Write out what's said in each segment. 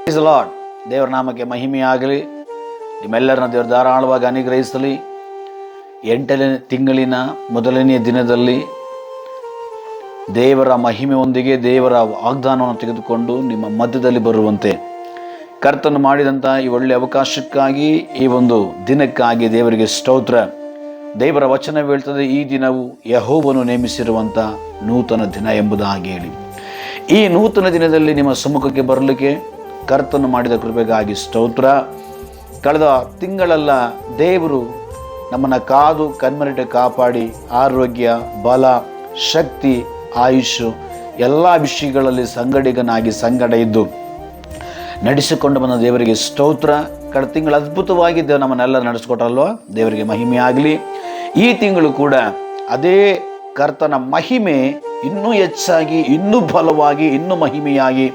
Price the lord. ದೇವರ ನಾಮಕ್ಕೆ ಮಹಿಮೆಯಾಗಲಿ. ನಿಮ್ಮೆಲ್ಲರನ್ನ ದೇವರು ಧಾರಾಳವಾಗಿ ಅನುಗ್ರಹಿಸಲಿ. 8ನೇ ತಿಂಗಳಿನ ಮೊದಲನೆಯ ದಿನದಲ್ಲಿ ದೇವರ ಮಹಿಮೆಯೊಂದಿಗೆ ದೇವರ ವಾಗ್ದಾನವನ್ನು ತೆಗೆದುಕೊಂಡು ನಿಮ್ಮ ಮಧ್ಯದಲ್ಲಿ ಬರುವಂತೆ ಕರ್ತನು ಮಾಡಿದಂಥ ಈ ಒಳ್ಳೆಯ ಅವಕಾಶಕ್ಕಾಗಿ, ಈ ಒಂದು ದಿನಕ್ಕಾಗಿ ದೇವರಿಗೆ ಸ್ತೋತ್ರ. ದೇವರ ವಚನ ಹೇಳ್ತದೆ, ಈ ದಿನವು ಯೆಹೋವನು ನೇಮಿಸಿರುವಂಥ ನೂತನ ದಿನ ಎಂಬುದಾಗಿ ಹೇಳಿ. ಈ ನೂತನ ದಿನದಲ್ಲಿ ನಿಮ್ಮ ಸಮ್ಮುಖಕ್ಕೆ ಬರಲಿಕ್ಕೆ ಕರ್ತನು ಮಾಡಿದ ಕೃಪೆಗಾಗಿ ಸ್ತೋತ್ರ. ಕಳೆದ ತಿಂಗಳೆಲ್ಲ ದೇವರು ನಮ್ಮನ್ನು ಕಾದು ಕಣ್ಮರಿಟ್ಟು ಕಾಪಾಡಿ ಆರೋಗ್ಯ, ಬಲ, ಶಕ್ತಿ, ಆಯುಷು ಎಲ್ಲ ವಿಷಯಗಳಲ್ಲಿ ಸಂಗಡ ಇದ್ದು ನಡೆಸಿಕೊಂಡು ಬಂದ ದೇವರಿಗೆ ಸ್ತೋತ್ರ. ಕಳೆದ ತಿಂಗಳು ಅದ್ಭುತವಾಗಿ ನಮ್ಮನ್ನೆಲ್ಲ ನಡೆಸ್ಕೊಟ್ರಲ್ವ, ದೇವರಿಗೆ ಮಹಿಮೆ ಆಗಲಿ. ಈ ತಿಂಗಳು ಕೂಡ ಅದೇ ಕರ್ತನ ಮಹಿಮೆ ಇನ್ನೂ ಹೆಚ್ಚಾಗಿ, ಇನ್ನೂ ಬಲವಾಗಿ, ಇನ್ನೂ ಮಹಿಮೆಯಾಗಿ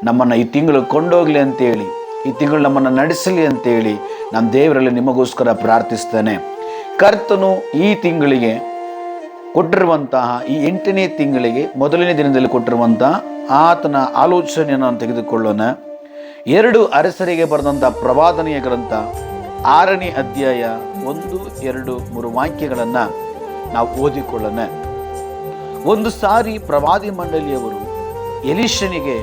ನಮ್ಮನ್ನು ಈ ತಿಂಗಳು ಕೊಂಡೋಗಲಿ ಅಂತೇಳಿ, ಈ ತಿಂಗಳು ನಮ್ಮನ್ನು ನಡೆಸಲಿ ಅಂತೇಳಿ ನಾನು ದೇವರಲ್ಲಿ ನಿಮಗೋಸ್ಕರ ಪ್ರಾರ್ಥಿಸ್ತೇನೆ. ಕರ್ತನು ಈ ತಿಂಗಳಿಗೆ ಕೊಟ್ಟಿರುವಂತಹ, ಈ 8ನೇ ತಿಂಗಳಿಗೆ ಮೊದಲನೇ ದಿನದಲ್ಲಿ ಕೊಟ್ಟಿರುವಂತಹ ಆತನ ಆಲೋಚನೆಯನ್ನು ನಾನು ತೆಗೆದುಕೊಳ್ಳೋಣ. 2 ಅರಸರಿಗೆ ಬರೆದಂಥ ಪ್ರವಾದನೆಯ ಗ್ರಂಥ 6ನೇ ಅಧ್ಯಾಯ 1, 2, 3 ವಾಕ್ಯಗಳನ್ನು ನಾವು ಓದಿಕೊಳ್ಳೋಣ. ಒಂದು ಸಾರಿ ಪ್ರವಾದಿ ಮಂಡಳಿಯವರು ಎಲೀಷನಿಗೆ,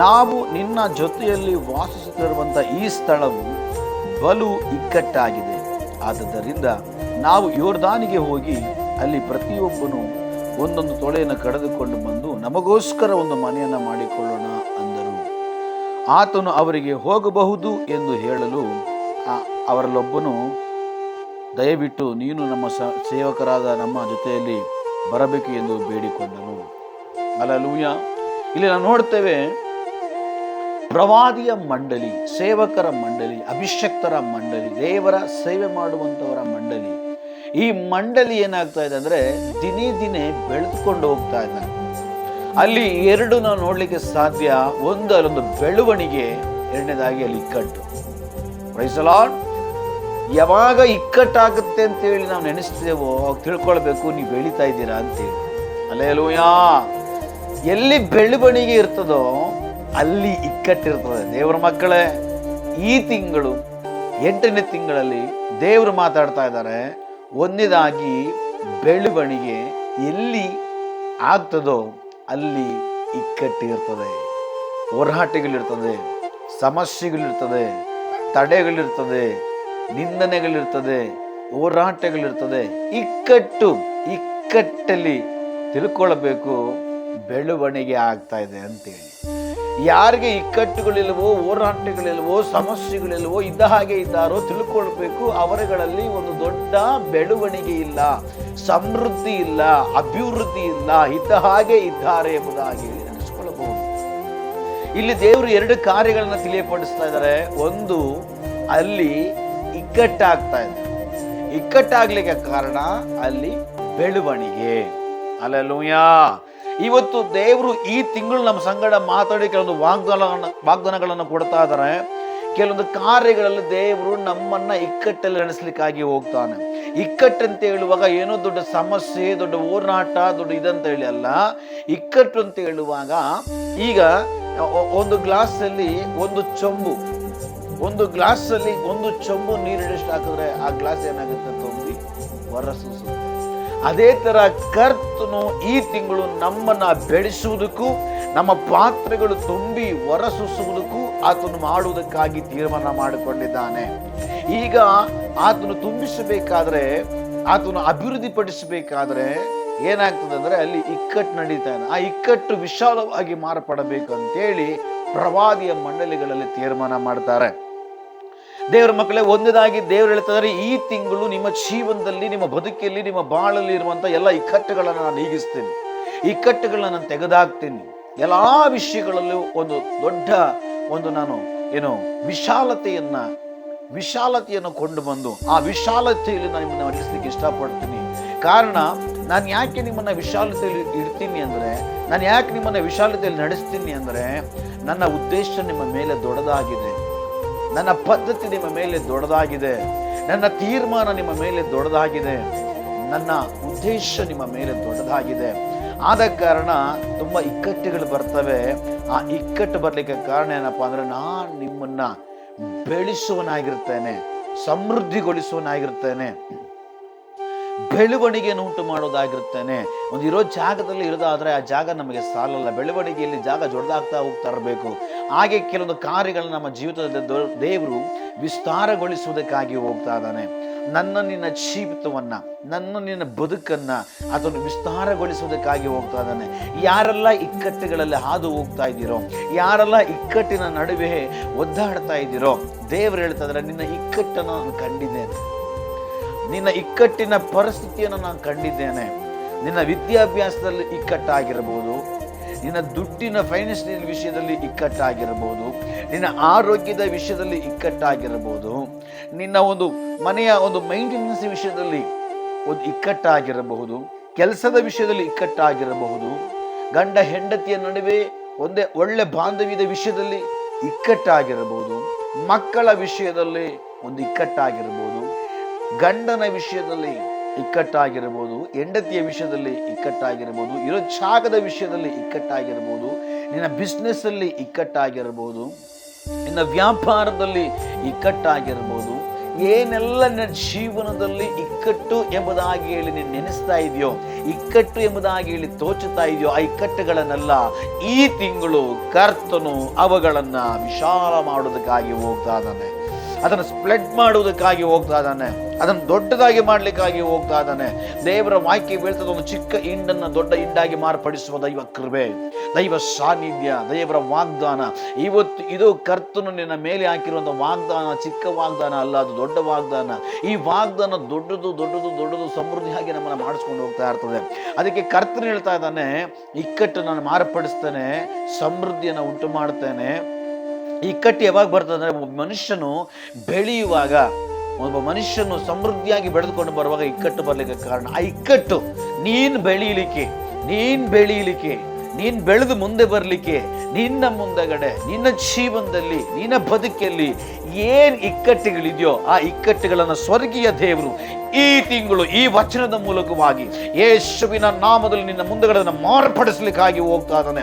ನಾವು ನಿನ್ನ ಜೊತೆಯಲ್ಲಿ ವಾಸಿಸುತ್ತಿರುವಂಥ ಈ ಸ್ಥಳವು ಬಲು ಇಕ್ಕಟ್ಟಾಗಿದೆ. ಆದುದರಿಂದ ನಾವು ಯೋರ್ದಾನಿಗೆ ಹೋಗಿ ಅಲ್ಲಿ ಪ್ರತಿಯೊಬ್ಬನು ಒಂದೊಂದು ತೊಳೆಯನ್ನು ಕಳೆದುಕೊಂಡು ಬಂದು ನಮಗೋಸ್ಕರ ಒಂದು ಮನೆಯನ್ನು ಮಾಡಿಕೊಳ್ಳೋಣ ಅಂದರು. ಆತನು ಅವರಿಗೆ ಹೋಗಬಹುದು ಎಂದು ಹೇಳಲು ಅವರಲ್ಲೊಬ್ಬನು, ದಯವಿಟ್ಟು ನೀನು ನಮ್ಮ ಸೇವಕರಾದ ನಮ್ಮ ಜೊತೆಯಲ್ಲಿ ಬರಬೇಕು ಎಂದು ಬೇಡಿಕೊಂಡನು. ಹಲ್ಲೆಲೂಯಾ. ಇಲ್ಲಿ ನಾವು ನೋಡ್ತೇವೆ, ಪ್ರವಾದಿಯ ಮಂಡಳಿ, ಸೇವಕರ ಮಂಡಳಿ, ಅಭಿಷಕ್ತರ ಮಂಡಳಿ, ದೇವರ ಸೇವೆ ಮಾಡುವಂಥವರ ಮಂಡಳಿ. ಈ ಮಂಡಳಿ ಏನಾಗ್ತಾ ಇದೆ ಅಂದರೆ ದಿನೇ ದಿನೇ ಬೆಳೆದುಕೊಂಡು ಹೋಗ್ತಾ ಇದ್ದಾರೆ. ಅಲ್ಲಿ 2 ನಾವು ನೋಡ್ಲಿಕ್ಕೆ ಸಾಧ್ಯ. ಅಲ್ಲೊಂದು ಬೆಳವಣಿಗೆ, ಎರಡನೇದಾಗಿ ಅಲ್ಲಿ ಇಕ್ಕಟ್ಟು. Price the lord. ಯಾವಾಗ ಇಕ್ಕಟ್ಟಾಗುತ್ತೆ ಅಂತೇಳಿ ನಾವು ನೆನೆಸ್ತೇವೋ ಅವಾಗ ತಿಳ್ಕೊಳ್ಬೇಕು, ನೀವು ಬೆಳೀತಾ ಇದ್ದೀರಾ ಅಂತೇಳಿ. ಹಲ್ಲೆಲೂಯಾ. ಎಲ್ಲಿ ಬೆಳವಣಿಗೆ ಇರ್ತದೋ ಅಲ್ಲಿ ಇಕ್ಕಟ್ಟಿರ್ತದೆ. ದೇವರ ಮಕ್ಕಳೇ, ಈ ತಿಂಗಳು 8ನೇ ತಿಂಗಳಲ್ಲಿ ದೇವರು ಮಾತಾಡ್ತಾ ಇದ್ದಾರೆ. ಒಂದನೇದಾಗಿ ಬೆಳವಣಿಗೆ ಎಲ್ಲಿ ಆಗ್ತದೋ ಅಲ್ಲಿ ಇಕ್ಕಟ್ಟಿರ್ತದೆ, ಹೋರಾಟಗಳಿರ್ತದೆ, ಸಮಸ್ಯೆಗಳಿರ್ತದೆ, ತಡೆಗಳಿರ್ತದೆ, ನಿಂದನೆಗಳಿರ್ತದೆ, ಹೋರಾಟಗಳಿರ್ತದೆ. ಇಕ್ಕಟ್ಟಲ್ಲಿ ತಿಳ್ಕೊಳ್ಬೇಕು ಬೆಳವಣಿಗೆ ಆಗ್ತಾ ಇದೆ ಅಂತೇಳಿ. ಯಾರಿಗೆ ಇಕ್ಕಟ್ಟುಗಳಿಲ್ವೋ, ಹೋರಾಟಗಳಿಲ್ವೋ, ಸಮಸ್ಯೆಗಳಿಲ್ವೋ, ಇದ್ದ ಹಾಗೆ ಇದ್ದಾರೋ ತಿಳ್ಕೊಳ್ಬೇಕು, ಅವರುಗಳಲ್ಲಿ ಒಂದು ದೊಡ್ಡ ಬೆಳವಣಿಗೆ ಇಲ್ಲ, ಸಮೃದ್ಧಿ ಇಲ್ಲ, ಅಭಿವೃದ್ಧಿ ಇಲ್ಲ, ಇದ್ದ ಹಾಗೆ ಇದ್ದಾರೆ ಎಂಬುದಾಗಿ ನೆನೆಸ್ಕೊಳ್ಳಬಹುದು. ಇಲ್ಲಿ ದೇವರು 2 ಕಾರ್ಯಗಳನ್ನ ತಿಳಿಯಪಡಿಸ್ತಾ ಇದ್ದಾರೆ. ಒಂದು, ಅಲ್ಲಿ ಇಕ್ಕಟ್ಟಾಗ್ತಾ ಇದೆ. ಇಕ್ಕಟ್ಟಾಗ್ಲಿಕ್ಕೆ ಕಾರಣ ಅಲ್ಲಿ ಬೆಳವಣಿಗೆ. ಹಲ್ಲೆಲೂಯಾ. ಇವತ್ತು ದೇವರು ಈ ತಿಂಗಳು ನಮ್ಮ ಸಂಗಡ ಮಾತಾಡಿ ಕೆಲವೊಂದು ವಾಗ್ದಾನಗಳನ್ನು ಕೊಡ್ತಾ ಇದ್ದಾರೆ. ಕೆಲವೊಂದು ಕಾರ್ಯಗಳಲ್ಲಿ ದೇವರು ನಮ್ಮನ್ನ ಇಕ್ಕಟ್ಟಲ್ಲಿ ನಡೆಸಲಿಕ್ಕಾಗಿ ಹೋಗ್ತಾನೆ. ಇಕ್ಕಟ್ಟಂತ ಹೇಳುವಾಗ ಏನೋ ದೊಡ್ಡ ಸಮಸ್ಯೆ, ದೊಡ್ಡ ಹೋರಾಟ, ದೊಡ್ಡ ಇದಂತ ಹೇಳಿ ಅಲ್ಲ. ಇಕ್ಕಟ್ಟು ಅಂತ ಹೇಳುವಾಗ, ಈಗ ಒಂದು ಗ್ಲಾಸಲ್ಲಿ ಒಂದು ಚೊಂಬು ನೀರಿಡಷ್ಟು ಹಾಕಿದ್ರೆ ಆ ಗ್ಲಾಸ್ ಏನಾಗುತ್ತೆ, ತುಂಬಿ ಹೊರಸೂಸುತ್ತೆ. ಅದೇ ತರ ಕರ್ತನು ಈ ತಿಂಗಳು ನಮ್ಮನ್ನ ಬೆಳೆಸುವುದಕ್ಕೂ, ನಮ್ಮ ಪಾತ್ರೆಗಳು ತುಂಬಿ ಹೊರಸೂಸುವುದಕ್ಕೂ ಆತನು ಮಾಡುವುದಕ್ಕಾಗಿ ತೀರ್ಮಾನ ಮಾಡಿಕೊಂಡಿದ್ದಾನೆ. ಈಗ ಆತನು ತುಂಬಿಸಬೇಕಾದ್ರೆ, ಆತನು ಅಭಿವೃದ್ಧಿ ಪಡಿಸಬೇಕಾದ್ರೆ ಏನಾಗ್ತದೆ ಅಂದ್ರೆ ಅಲ್ಲಿ ಇಕ್ಕಟ್ಟು ನಡೀತಾ ಇದೆ. ಆ ಇಕ್ಕಟ್ಟು ವಿಶಾಲವಾಗಿ ಮಾರ್ಪಡಬೇಕು ಅಂತೇಳಿ ಪ್ರವಾದಿಯ ಮಂಡಳಿಗಳಲ್ಲಿ ತೀರ್ಮಾನ ಮಾಡ್ತಾರೆ. ದೇವರ ಮಕ್ಕಳೇ, ಒಂದನೇದಾಗಿ ದೇವರು ಹೇಳ್ತಾರೆ, ಈ ತಿಂಗಳು ನಿಮ್ಮ ಜೀವನದಲ್ಲಿ, ನಿಮ್ಮ ಬದುಕಲ್ಲಿ, ನಿಮ್ಮ ಬಾಳಲ್ಲಿ ಇರುವಂಥ ಎಲ್ಲ ಇಕ್ಕಟ್ಟುಗಳನ್ನು ನಾನು ನೀಗಿಸ್ತೇನೆ, ಇಕ್ಕಟ್ಟುಗಳನ್ನ ನಾನು ತೆಗೆದಾಕ್ತೀನಿ. ಎಲ್ಲ ವಿಷಯಗಳಲ್ಲೂ ಒಂದು ದೊಡ್ಡ ನಾನು ವಿಶಾಲತೆಯನ್ನು ಕೊಂಡು ಬಂದು ಆ ವಿಶಾಲತೆಯಲ್ಲಿ ನಾನು ನಿಮ್ಮನ್ನು ನಡೆಸಲಿಕ್ಕೆ ಇಷ್ಟಪಡ್ತೀನಿ. ಕಾರಣ, ನಾನು ಯಾಕೆ ನಿಮ್ಮನ್ನು ವಿಶಾಲತೆಯಲ್ಲಿ ಇಡ್ತೀನಿ ಅಂದರೆ, ನಾನು ಯಾಕೆ ನಿಮ್ಮನ್ನು ವಿಶಾಲತೆಯಲ್ಲಿ ನಡೆಸ್ತೀನಿ ಅಂದರೆ, ನನ್ನ ಉದ್ದೇಶ ನಿಮ್ಮ ಮೇಲೆ ದೊಡ್ಡದಾಗಿದೆ, ನನ್ನ ಪದ್ಧತಿ ನಿಮ್ಮ ಮೇಲೆ ದೊಡ್ಡದಾಗಿದೆ, ನನ್ನ ತೀರ್ಮಾನ ನಿಮ್ಮ ಮೇಲೆ ದೊಡ್ಡದಾಗಿದೆ, ನನ್ನ ಉದ್ದೇಶ ನಿಮ್ಮ ಮೇಲೆ ದೊಡ್ಡದಾಗಿದೆ. ಆದ ಕಾರಣ ತುಂಬ ಇಕ್ಕಟ್ಟುಗಳು ಬರ್ತವೆ, ಆ ಇಕ್ಕಟ್ಟು ಬರ್ಲಿಕ್ಕೆ ಕಾರಣ ಏನಪ್ಪಾ ಅಂದ್ರೆ, ನಾನು ನಿಮ್ಮನ್ನ ಬೆಳೆಸುವನಾಗಿರ್ತೇನೆ, ಸಮೃದ್ಧಿಗೊಳಿಸುವನಾಗಿರ್ತೇನೆ, ಬೆಳವಣಿಗೆಯನ್ನು ಉಂಟು ಮಾಡೋದಾಗಿರ್ತೇನೆ. ಒಂದು ಇರೋ ಜಾಗದಲ್ಲಿ ಇರೋದಾದ್ರೆ ಆ ಜಾಗ ನಮಗೆ ಸಾಲಲ್ಲ. ಬೆಳವಣಿಗೆಯಲ್ಲಿ ಜಾಗ ದೊಡ್ಡದಾಗ್ತಾ ಹೋಗ್ತಾ ಇರಬೇಕು. ಹಾಗೆ ಕೆಲವೊಂದು ಕಾರ್ಯಗಳನ್ನ ನಮ್ಮ ಜೀವಿತದಲ್ಲಿ ದೇವರು ವಿಸ್ತಾರಗೊಳಿಸುವುದಕ್ಕಾಗಿ ಹೋಗ್ತಾ ಇದ್ದಾನೆ. ನನ್ನ ನಿನ್ನ ಜೀವಿತವನ್ನ, ನನ್ನ ನಿನ್ನ ಬದುಕನ್ನ ಅದನ್ನು ವಿಸ್ತಾರಗೊಳಿಸುವುದಕ್ಕಾಗಿ ಹೋಗ್ತಾ ಇದ್ದಾನೆ. ಯಾರೆಲ್ಲ ಇಕ್ಕಟ್ಟುಗಳಲ್ಲಿ ಹಾದು ಹೋಗ್ತಾ ಇದ್ದೀರೋ, ಯಾರೆಲ್ಲ ಇಕ್ಕಟ್ಟಿನ ನಡುವೆ ಒದ್ದಾಡ್ತಾ ಇದ್ದೀರೋ, ದೇವರು ಹೇಳ್ತಾ ಇದ್ದಾರೆ, ನಿನ್ನ ಇಕ್ಕಟ್ಟನ್ನು ನಾನು ಕಂಡಿದ್ದೇನೆ, ನಿನ್ನ ಇಕ್ಕಟ್ಟಿನ ಪರಿಸ್ಥಿತಿಯನ್ನು ನಾನು ಕಂಡಿದ್ದೇನೆ. ನಿನ್ನ ವಿದ್ಯಾಭ್ಯಾಸದಲ್ಲಿ ಇಕ್ಕಟ್ಟಾಗಿರಬಹುದು, ನಿನ್ನ ದುಡ್ಡಿನ ಫೈನಾನ್ಷಿಯಲ್ ವಿಷಯದಲ್ಲಿ ಇಕ್ಕಟ್ಟಾಗಿರಬಹುದು, ನಿನ್ನ ಆರೋಗ್ಯದ ವಿಷಯದಲ್ಲಿ ಇಕ್ಕಟ್ಟಾಗಿರಬಹುದು, ನಿನ್ನ ಒಂದು ಮನೆಯ ಒಂದು ಮೈಂಟೆನೆನ್ಸ್ ವಿಷಯದಲ್ಲಿ ಒಂದು ಇಕ್ಕಟ್ಟಾಗಿರಬಹುದು, ಕೆಲಸದ ವಿಷಯದಲ್ಲಿ ಇಕ್ಕಟ್ಟಾಗಿರಬಹುದು, ಗಂಡ ಹೆಂಡತಿಯ ನಡುವೆ ಒಂದೇ ಒಳ್ಳೆ ಬಾಂಧವ್ಯದ ವಿಷಯದಲ್ಲಿ ಇಕ್ಕಟ್ಟಾಗಿರಬಹುದು, ಮಕ್ಕಳ ವಿಷಯದಲ್ಲಿ ಒಂದು ಇಕ್ಕಟ್ಟಾಗಿರಬಹುದು, ಗಂಡನ ವಿಷಯದಲ್ಲಿ ಇಕ್ಕಟ್ಟಾಗಿರಬಹುದು, ಹೆಂಡತಿಯ ವಿಷಯದಲ್ಲಿ ಇಕ್ಕಟ್ಟಾಗಿರಬಹುದು, ಇರೋ ಜಾಗದ ವಿಷಯದಲ್ಲಿ ಇಕ್ಕಟ್ಟಾಗಿರಬಹುದು, ನಿನ್ನ ಬಿಸ್ನೆಸ್ ಅಲ್ಲಿ ಇಕ್ಕಟ್ಟಾಗಿರಬಹುದು, ನಿನ್ನ ವ್ಯಾಪಾರದಲ್ಲಿ ಇಕ್ಕಟ್ಟಾಗಿರಬಹುದು. ಏನೆಲ್ಲ ನಿನ್ನ ಜೀವನದಲ್ಲಿ ಇಕ್ಕಟ್ಟು ಎಂಬುದಾಗಿ ಹೇಳಿ ನೀನು ನೆನೆಸ್ತಾ ಇದೆಯೋ, ಇಕ್ಕಟ್ಟು ಎಂಬುದಾಗಿ ಹೇಳಿ ತೋಚುತ್ತಾ ಇದೆಯೋ, ಆ ಇಕ್ಕಟ್ಟುಗಳನ್ನೆಲ್ಲ ಈ ತಿಂಗಳು ಕರ್ತನು ಅವುಗಳನ್ನ ವಿಶಾಲ ಮಾಡೋದಕ್ಕಾಗಿ ಹೋಗ್ತಾ ಇದ್ದಾನೆ. ಅದನ್ನು ಸ್ಪ್ರೆಡ್ ಮಾಡುವುದಕ್ಕಾಗಿ ಹೋಗ್ತಾ ಇದ್ದಾನೆ. ಅದನ್ನು ದೊಡ್ಡದಾಗಿ ಮಾಡ್ಲಿಕ್ಕಾಗಿ ಹೋಗ್ತಾ ಇದ್ದಾನೆ. ದೇವರ ವಾಕ್ಯ ಬೀಳ್ತದ, ಒಂದು ಚಿಕ್ಕ ಹಿಂಡನ್ನು ದೊಡ್ಡ ಹಿಂಡಾಗಿ ಮಾರ್ಪಡಿಸುವ ದೈವ ಕೃಪೆ, ದೈವ ಸಾನ್ನಿಧ್ಯ, ದೇವರ ವಾಗ್ದಾನ. ಇವತ್ತು ಇದು ಕರ್ತನು ನಿನ್ನ ಮೇಲೆ ಹಾಕಿರುವಂಥ ವಾಗ್ದಾನ ಚಿಕ್ಕ ವಾಗ್ದಾನ ಅಲ್ಲ, ಅದು ದೊಡ್ಡ ವಾಗ್ದಾನ. ಈ ವಾಗ್ದಾನ ದೊಡ್ಡದು ದೊಡ್ಡದು ದೊಡ್ಡದು ಸಮೃದ್ಧಿಯಾಗಿ ನಮ್ಮನ್ನು ಮಾಡಿಸ್ಕೊಂಡು ಹೋಗ್ತಾ ಇರ್ತದೆ. ಅದಕ್ಕೆ ಕರ್ತನು ಹೇಳ್ತಾ ಇದ್ದಾನೆ, ಇಕ್ಕಟ್ಟು ನಾನು ಮಾರ್ಪಡಿಸ್ತೇನೆ, ಸಮೃದ್ಧಿಯನ್ನು ಉಂಟು ಮಾಡ್ತೇನೆ. ಇಕ್ಕಟ್ಟು ಯಾವಾಗ ಬರ್ತದೆ ಅಂದರೆ, ಒಬ್ಬ ಮನುಷ್ಯನು ಬೆಳೆಯುವಾಗ, ಒಬ್ಬ ಮನುಷ್ಯನು ಸಮೃದ್ಧಿಯಾಗಿ ಬೆಳೆದುಕೊಂಡು ಬರುವಾಗ ಇಕ್ಕಟ್ಟು ಬರಲಿಕ್ಕೆ ಕಾರಣ. ಆ ಇಕ್ಕಟ್ಟು ನೀನು ಬೆಳೀಲಿಕ್ಕೆ, ನೀನು ಬೆಳೆದು ಮುಂದೆ ಬರಲಿಕ್ಕೆ, ನಿನ್ನ ಮುಂದಗಡೆ, ನಿನ್ನ ಜೀವನದಲ್ಲಿ, ನಿನ್ನ ಬದುಕಲ್ಲಿ ಏನು ಇಕ್ಕಟ್ಟುಗಳಿದೆಯೋ ಆ ಇಕ್ಕಟ್ಟುಗಳನ್ನು ಸ್ವರ್ಗೀಯ ದೇವರು ಈ ತಿಂಗಳು ಈ ವಚನದ ಮೂಲಕವಾಗಿ ಯೇಸುವಿನ ನಾಮದಲ್ಲಿ ನಿನ್ನ ಮುಂದಗಡೆ ಮಾರ್ಪಡಿಸ್ಲಿಕ್ಕಾಗಿ ಹೋಗ್ತಾ ಇದ್ದಾನೆ,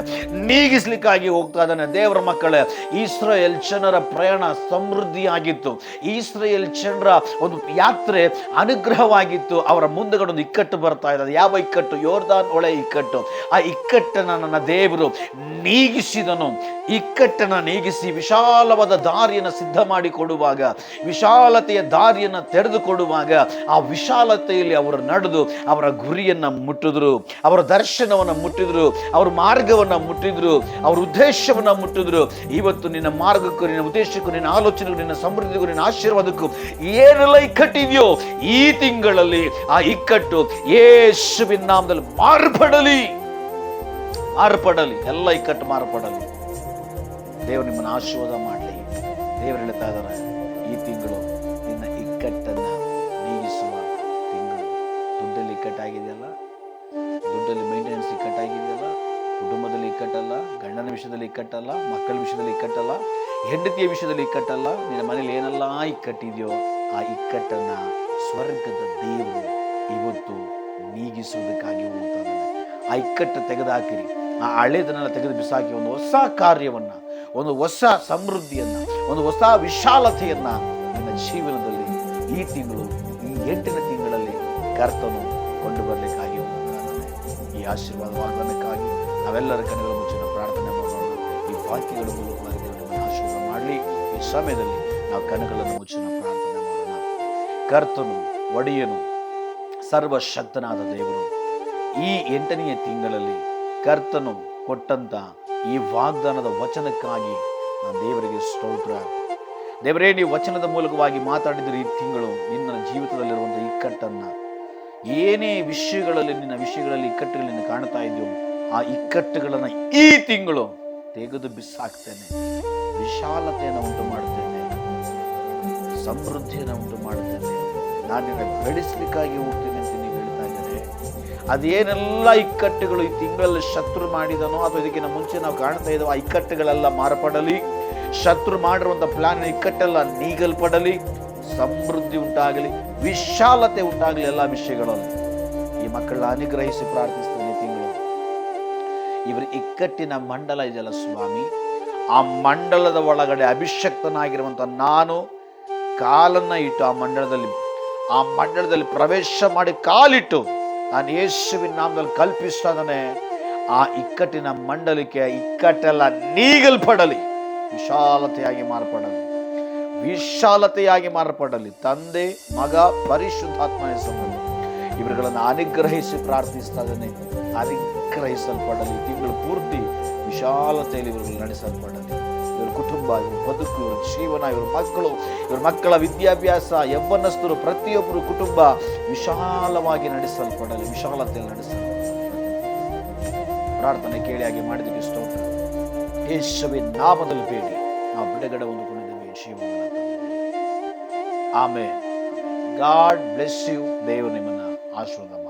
ನೀಗಿಸ್ಲಿಕ್ಕಾಗಿ ಹೋಗ್ತಾ ಇದ್ದಾನೆ. ದೇವರ ಮಕ್ಕಳೇ, ಇಸ್ರಾಯೇಲ್ ಜನರ ಪ್ರಯಾಣ ಸಮೃದ್ಧಿಯಾಗಿತ್ತು. ಇಸ್ರಾಯೇಲ್ ಜನರ ಒಂದು ಯಾತ್ರೆ ಅನುಗ್ರಹವಾಗಿತ್ತು. ಅವರ ಮುಂದಗಡೆ ಒಂದು ಇಕ್ಕಟ್ಟು ಬರ್ತಾ ಇದ್ದಾರೆ. ಯಾವ ಇಕ್ಕಟ್ಟು? ಯೋರ್ದಾನ್ ಹೊಳೆ ಇಕ್ಕಟ್ಟು. ಆ ಇಕ್ಕಟ್ಟನ್ನು ನನ್ನ ದೇವರು ನೀಗಿಸಿದನು. ಇಕ್ಕಟ್ಟನ್ನು ನೀಗಿಸಿ ವಿಶಾಲವಾದ ದಾರಿಯನ್ನು ಸಿದ್ಧ ಮಾಡಿ ಕೊಡುವಾಗ, ವಿಶಾಲತೆಯ ದಾರಿಯನ್ನು ತೆರೆದುಕೊಡುವಾಗ, ಆ ವಿಶಾಲತೆಯಲ್ಲಿ ಅವರು ನಡೆದು ಅವರ ಗುರಿಯನ್ನು ಮುಟ್ಟಿದ್ರು, ಅವರ ದರ್ಶನವನ್ನು ಮುಟ್ಟಿದ್ರು, ಅವರ ಮಾರ್ಗವನ್ನು ಮುಟ್ಟಿದ್ರು, ಅವರ ಉದ್ದೇಶವನ್ನು ಮುಟ್ಟಿದ್ರು. ಇವತ್ತು ನಿನ್ನ ಮಾರ್ಗಕ್ಕೂ, ನಿನ್ನ ಉದ್ದೇಶಕ್ಕೂ, ನಿನ್ನ ಆಲೋಚನೆಗೂ, ನಿನ್ನ ಸಮೃದ್ಧಿಗೂ, ನಿನ್ನ ಆಶೀರ್ವಾದಕ್ಕೂ ಏನೆಲ್ಲ ಇಕ್ಕಟ್ಟಿದೆಯೋ ಈ ತಿಂಗಳಲ್ಲಿ ಆ ಇಕ್ಕಟ್ಟು ಯೇಸುವಿನ ನಾಮದಲ್ಲಿ ಮಾರ್ಪಡಲಿ. ಎಲ್ಲ ಇಕ್ಕಟ್ಟು ಮಾರ್ಪಡಲಿ. ದೇವರು ನಿಮ್ಮನ್ನು ಆಶೀರ್ವಾದ ಮಾಡಲಿ. ದೇವರು ಹೇಳ್ತಾ ಇದ್ದಾರೆ, ಈ ತಿಂಗಳು ನಿನ್ನ ಇಕ್ಕಟ್ಟನ್ನು ನೀಗಿಸುವ ತಿಂಗಳು. ದುಡ್ಡಲ್ಲಿ ಇಕ್ಕಟ್ಟಾಗಿದೆಯಲ್ಲ, ದುಡ್ಡಲ್ಲಿ ಮೇಂಟೆನೆನ್ಸ್ ಇಕ್ಕಟ್ಟಾಗಿದೆಯಲ್ಲ, ಕುಟುಂಬದಲ್ಲಿ ಇಕ್ಕಟ್ಟಲ್ಲ, ಗಂಡನ ವಿಷಯದಲ್ಲಿ ಇಕ್ಕಟ್ಟಲ್ಲ, ಮಕ್ಕಳ ವಿಷಯದಲ್ಲಿ ಇಕ್ಕಟ್ಟಲ್ಲ, ಹೆಂಡತಿಯ ವಿಷಯದಲ್ಲಿ ಇಕ್ಕಟ್ಟಲ್ಲ, ನಿನ್ನ ಮನೇಲಿ ಏನೆಲ್ಲ ಇಕ್ಕಟ್ಟಿದೆಯೋ ಆ ಇಕ್ಕಟ್ಟನ್ನು ಸ್ವರ್ಗದ ದೇವರು ಇವತ್ತು ನೀಗಿಸುವುದಕ್ಕಾಗಿ ಹೋಗ್ತಾ ಇದ್ದಾನೆ. ಆ ಇಕ್ಕಟ್ಟು ತೆಗೆದುಹಾಕಿರಿ, ಆ ಹಳೆದನ್ನೆಲ್ಲ ತೆಗೆದು ಬಿಸಾಕಿ ಒಂದು ಹೊಸ ಕಾರ್ಯವನ್ನು, ಒಂದು ಹೊಸ ಸಮೃದ್ಧಿಯನ್ನು, ಒಂದು ಹೊಸ ವಿಶಾಲತೆಯನ್ನು ನಿನ್ನ ಜೀವನದಲ್ಲಿ ಈ ತಿಂಗಳು, ಈ 8ನೇ ತಿಂಗಳಲ್ಲಿ ಕರ್ತನು ಕೊಂಡು ಬರಲಿಕ್ಕಾಗಿ ಹೋಗ್ತಾನೆ. ಈ ಆಶೀರ್ವಾದ ವಾಗ್ದಾನಕ್ಕಾಗಿ ನಾವೆಲ್ಲರ ಕಣ್ಣುಗಳ ಮುಚ್ಚಿನ ಪ್ರಾರ್ಥನೆ ಮಾಡೋಣ. ಈ ವಾಕ್ಯಗಳ ಮೂಲಕವಾಗಿ ದೇವರನ್ನು ಆಶೀರ್ವಾದ ಮಾಡಲಿ. ಈ ಸಮಯದಲ್ಲಿ ನಾವು ಕಣ್ಣುಗಳನ್ನು ಮುಚ್ಚಿನ ಪ್ರಾರ್ಥನೆ ಮಾಡೋಣ. ಕರ್ತನು, ಒಡೆಯನು, ಸರ್ವಶಕ್ತನಾದ ದೇವರು, ಈ 8ನೇ ತಿಂಗಳಲ್ಲಿ ಕರ್ತನು ಕೊಟ್ಟಂತ ಈ ವಾಗ್ದಾನದ ವಚನಕ್ಕಾಗಿ ನಾನು ದೇವರಿಗೆ ಸ್ತೋತ್ರ. ದೇವರೇ, ನೀವು ವಚನದ ಮೂಲಕವಾಗಿ ಮಾತಾಡಿದರೆ ಈ ತಿಂಗಳು ನಿನ್ನ ಜೀವಿತದಲ್ಲಿರುವಂಥ ಇಕ್ಕಟ್ಟನ್ನು, ಏನೇ ವಿಷಯಗಳಲ್ಲಿ, ನಿನ್ನ ವಿಷಯಗಳಲ್ಲಿ ಇಕ್ಕಟ್ಟುಗಳನ್ನು ಕಾಣ್ತಾ ಇದೆಯೋ ಆ ಇಕ್ಕಟ್ಟುಗಳನ್ನು ಈ ತಿಂಗಳು ತೆಗೆದು ಬಿಸಾಕ್ತೇನೆ. ವಿಶಾಲತೆಯನ್ನು ಉಂಟು ಮಾಡುತ್ತೇನೆ, ಸಮೃದ್ಧಿಯನ್ನು ಉಂಟು ಮಾಡುತ್ತೇನೆ. ನಾನು ನಿನ್ನ ಬೆಳೆಸಲಿಕ್ಕಾಗಿ ಹೋಗ್ತೇನೆ ಅಂತ ನೀವು ಹೇಳ್ತಾ ಇದ್ದಾರೆ. ಅದೇನೆಲ್ಲ ಇಕ್ಕಟ್ಟುಗಳು ಈ ತಿಂಗಳಲ್ಲಿ ಶತ್ರು ಮಾಡಿದನೋ ಅಥವಾ ಇದಕ್ಕಿಂತ ಮುಂಚೆ ನಾವು ಕಾಣ್ತಾ ಇದ್ದೋ ಆ ಇಕ್ಕಟ್ಟುಗಳೆಲ್ಲ ಮಾರ್ಪಡಲಿ. ಶತ್ರು ಮಾಡಿರುವಂಥ ಪ್ಲಾನ್ ಇಕ್ಕಟ್ಟೆಲ್ಲ ನೀಗಲ್ಪಡಲಿ. ಸಮೃದ್ಧಿ ಉಂಟಾಗಲಿ, ವಿಶಾಲತೆ ಉಂಟಾಗಲಿ ಎಲ್ಲ ವಿಷಯಗಳಲ್ಲಿ. ಈ ಮಕ್ಕಳನ್ನ ಅನುಗ್ರಹಿಸಿ ಪ್ರಾರ್ಥಿಸ್ತೇನೆ. ಇವರ ಇಕ್ಕಟ್ಟಿನ ಮಂಡಲ ಇದೆಯಲ್ಲ ಸ್ವಾಮಿ, ಆ ಮಂಡಲದ ಒಳಗಡೆ ಅಭಿಷಕ್ತನಾಗಿರುವಂಥ ನಾನು ಕಾಲನ್ನು ಇಟ್ಟು ಆ ಮಂಡಲದಲ್ಲಿ ಪ್ರವೇಶ ಮಾಡಿ ಕಾಲಿಟ್ಟು ನಾನು ಯೇಸುವಿನ ನಾಮದಲ್ಲಿ ಕಲ್ಪಿಸ್ತಾನೆ. ಆ ಇಕ್ಕಟ್ಟಿನ ಮಂಡಲಕ್ಕೆ ಇಕ್ಕಟ್ಟೆಲ್ಲ ನೀಗಲ್ಪಡಲಿ, ವಿಶಾಲತೆಯಾಗಿ ಮಾರ್ಪಡಲಿ. ತಂದೆ, ಮಗ, ಪರಿಶುದ್ಧಾತ್ಮನ ಹೆಸರಿನಲ್ಲಿ ಇವರುಗಳನ್ನು ಅನುಗ್ರಹಿಸಿ ಪ್ರಾರ್ಥಿಸ್ತಾ ಇದ್ದಾನೆ. ಅನುಗ್ರಹಿಸಲ್ಪಡಲಿ. ತಿಂಗಳು ಪೂರ್ತಿ ವಿಶಾಲತೆಯಲ್ಲಿ ಇವರುಗಳು ನಡೆಸಲ್ಪಡಲಿ. ಇವ್ರ ಕುಟುಂಬ, ಇವ್ರ ಬದುಕು, ಇವ್ರ ಜೀವನ, ಇವ್ರ ಮಕ್ಕಳು, ಇವ್ರ ಮಕ್ಕಳ ವಿದ್ಯಾಭ್ಯಾಸ, ಯವ್ವನಸ್ಥರು, ಪ್ರತಿಯೊಬ್ಬರು ಕುಟುಂಬ ವಿಶಾಲವಾಗಿ ನಡೆಸಲ್ಪಡಲಿ, ವಿಶಾಲತೆಯಲ್ಲಿ ನಡೆಸಲ್ಪಡಲಿ. ಪ್ರಾರ್ಥನೆ ಕೇಳಿ ಹಾಗೆ ಮಾಡಿದಕ್ಕೆ ಸ್ತೋತ್ರ. ಯೇಸುವಿನ ನಾಮದಲ್ಲಿ ಬೇಡಿ ನಾವು ಬಿಡುಗಡೆ ಹೊಂದಿಕೊಂಡಿದ್ದೇವೆ. ಜೀವನ ಆಮೇಲೆ ಗಾಡ್ ಬ್ಲೆಸ್ ಯು. ದೇವರು ನಿಮ್ಮನ್ನು ಆಶೀರ್ವಾದ